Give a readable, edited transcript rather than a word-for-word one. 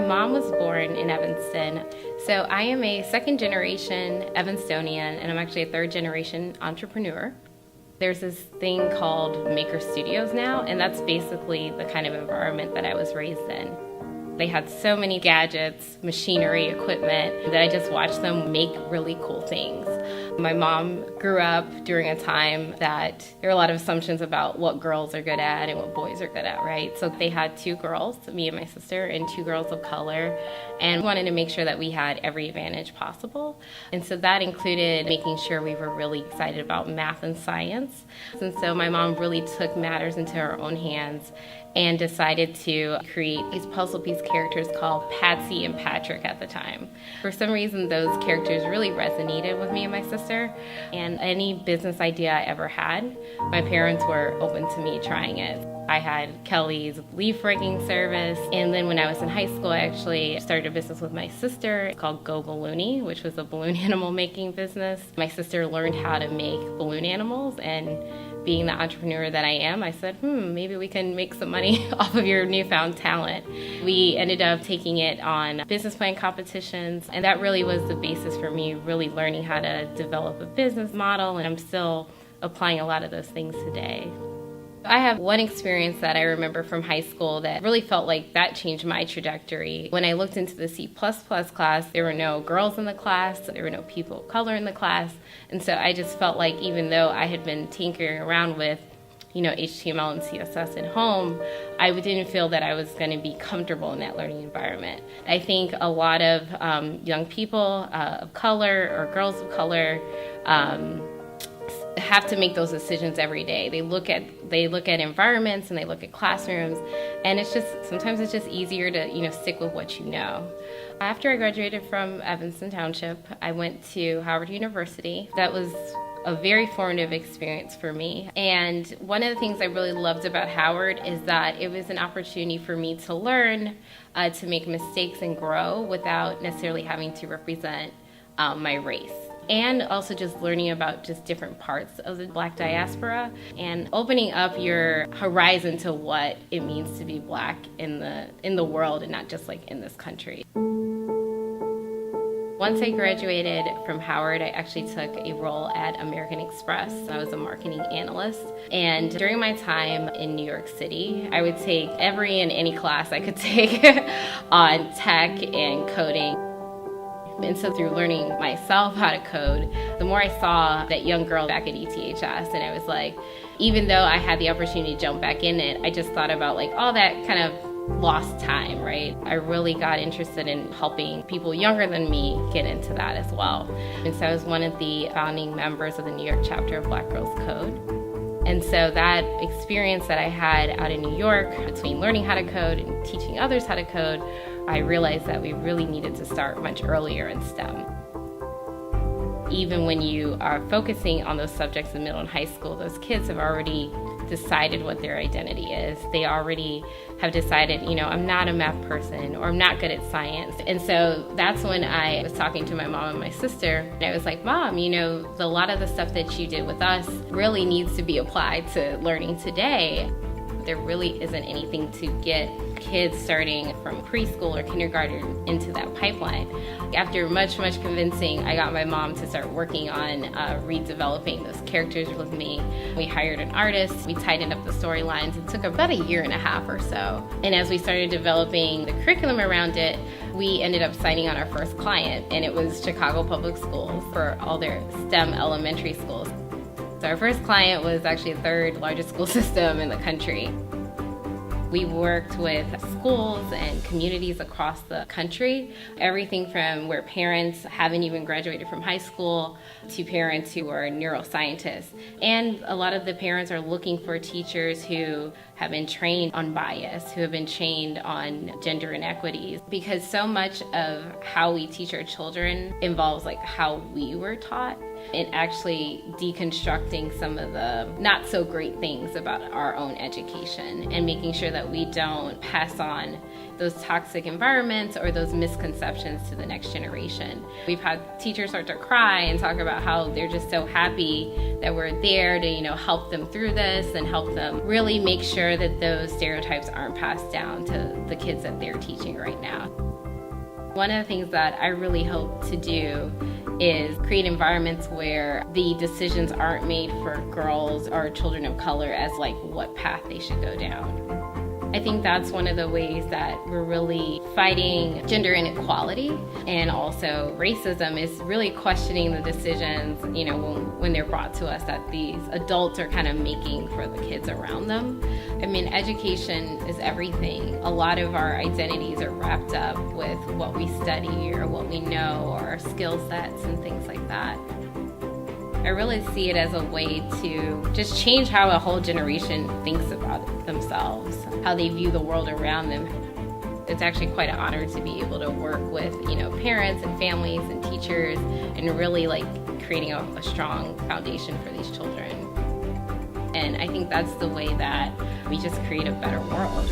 My mom was born in Evanston, so I am a second-generation Evanstonian, and I'm actually a third-generation entrepreneur. There's this thing called Maker Studios now, and that's basically the kind of environment that I was raised in. They had so many gadgets, machinery, equipment, that I just watched them make really cool things. My mom grew up during a time that there were a lot of assumptions about what girls are good at and what boys are good at, right? So they had two girls, me and my sister, and two girls of color, and wanted to make sure that we had every advantage possible. And so that included making sure we were really excited about math and science. And so my mom really took matters into her own hands and decided to create these puzzle piece characters called Patsy and Patrick at the time. For some reason, those characters really resonated with me and my sister, and any business idea I ever had, my parents were open to me trying it. I had Kelley's leaf raking service, and then when I was in high school, I actually started a business with my sister called Go Balloony, which was a balloon animal making business. My sister learned how to make balloon animals, and being the entrepreneur that I am, I said, maybe we can make some money off of your newfound talent. We ended up taking it on business plan competitions, and that really was the basis for me really learning how to develop a business model, and I'm still applying a lot of those things today. I have one experience that I remember from high school that really felt like that changed my trajectory. When I looked into the C++ class, there were no girls in the class, there were no people of color in the class, and so I just felt like even though I had been tinkering around with HTML and CSS at home, I didn't feel that I was going to be comfortable in that learning environment. I think a lot of young people of color or girls of color have to make those decisions every day. They look at environments and they look at classrooms, and sometimes it's just easier to stick with what you know. After I graduated from Evanston Township, I went to Howard University. That was a very formative experience for me. And one of the things I really loved about Howard is that it was an opportunity for me to learn, to make mistakes and grow without necessarily having to represent my race. And also just learning about just different parts of the Black diaspora and opening up your horizon to what it means to be Black in the world and not just like in this country. Once I graduated from Howard, I actually took a role at American Express. I was a marketing analyst, and during my time in New York City, I would take every and any class I could take on tech and coding. And so through learning myself how to code, the more I saw that young girl back at ETHS, and I was like, even though I had the opportunity to jump back in it, I just thought about like all that kind of lost time, right? I really got interested in helping people younger than me get into that as well. And so I was one of the founding members of the New York chapter of Black Girls Code. And so that experience that I had out in New York between learning how to code and teaching others how to code, I realized that we really needed to start much earlier in STEM. Even when you are focusing on those subjects in middle and high school, those kids have already decided what their identity is. They already have decided, I'm not a math person or I'm not good at science. And so that's when I was talking to my mom and my sister, and I was like, Mom, a lot of the stuff that you did with us really needs to be applied to learning today. There really isn't anything to get kids starting from preschool or kindergarten into that pipeline. After much convincing, I got my mom to start working on redeveloping those characters with me. We hired an artist, we tightened up the storylines. It took about a year and a half or so. And as we started developing the curriculum around it, we ended up signing on our first client, and it was Chicago Public Schools for all their STEM elementary schools. So our first client was actually the third largest school system in the country. We worked with schools and communities across the country, everything from where parents haven't even graduated from high school to parents who are neuroscientists. And a lot of the parents are looking for teachers who have been trained on bias, who have been trained on gender inequities, because so much of how we teach our children involves like how we were taught, and actually deconstructing some of the not so great things about our own education and making sure that we don't pass on those toxic environments or those misconceptions to the next generation. We've had teachers start to cry and talk about how they're just so happy that we're there to, help them through this and help them really make sure that those stereotypes aren't passed down to the kids that they're teaching right now. One of the things that I really hope to do is create environments where the decisions aren't made for girls or children of color as like what path they should go down. I think that's one of the ways that we're really fighting gender inequality, and also racism is really questioning the decisions, when they're brought to us that these adults are kind of making for the kids around them. I mean, education is everything. A lot of our identities are wrapped up with what we study or what we know or our skill sets and things like that. I really see it as a way to just change how a whole generation thinks about themselves, how they view the world around them. It's actually quite an honor to be able to work with, parents and families and teachers and really creating a strong foundation for these children. And I think that's the way that we just create a better world.